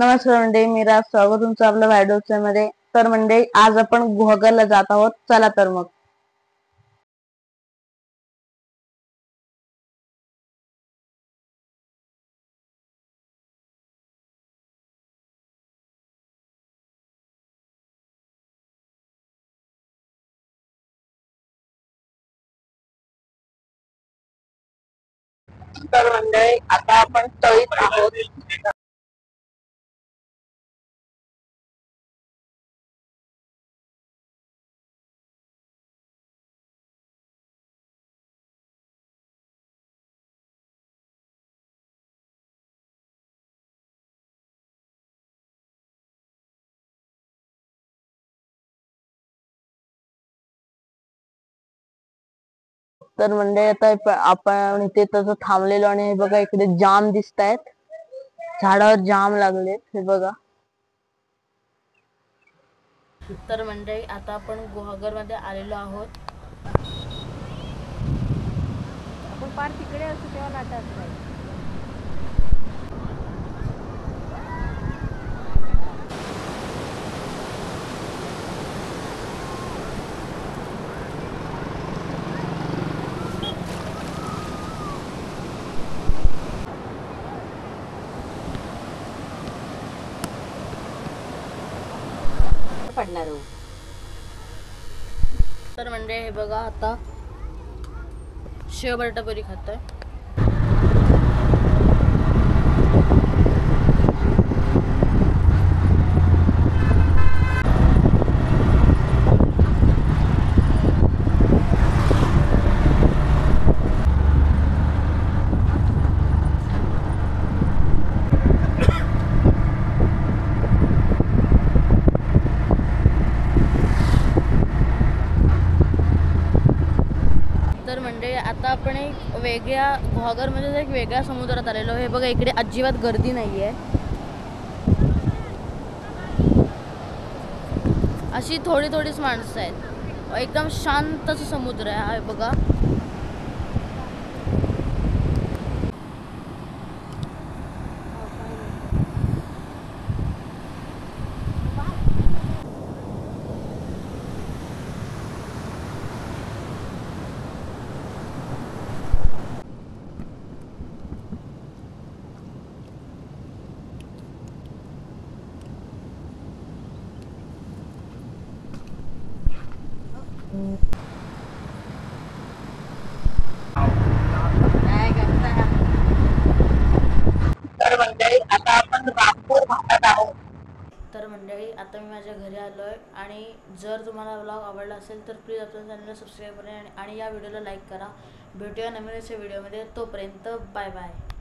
नमस्कार मंडळी, मी राज. स्वागत तुमचं आपल्या व्हिडिओ मध्ये. तर मंडळी, आज आपण गुहागरला जात आहोत. चला तर मग. तर मंडळी, आता आपण तळीत आहोत. तर मंडळी, आता आपण इथे तसं थांबलेलो आणि हे बघा, इकडे जाम दिसतायत. झाडावर जाम लागलेत, हे बघा. तर मंडळी, आता आपण गुहागर मध्ये आलेलो आहोत. आपण पार तिकडे असतो तेव्हा लाटा असतात. पडणार. तर मंडळी, हे बघा, आता शेव बटाटा पुरी खातोय. तर म्हणजे आता आपण एक वेगळ्या गुहागरमध्ये एक वेगळ्या समुद्रात आलेलो. हे बघा, इकडे अजिबात गर्दी नाहीये. अशी थोडी थोडीच माणसं आहेत. एकदम शांत असं समुद्र आहे हा, बघा. तर मंडळी, आता आपण रामपूर भागात आहोत. तर मंडळी, आता मी माझ्या घरी आलोय. आणि जर तुम्हाला व्लॉग आवडला असेल तर प्लीज आपल्या चॅनलला सबस्क्राईब करा आणि या व्हिडिओला लाईक करा. भेटूया नवीन अशा व्हिडिओमध्ये. तोपर्यंत बाय बाय.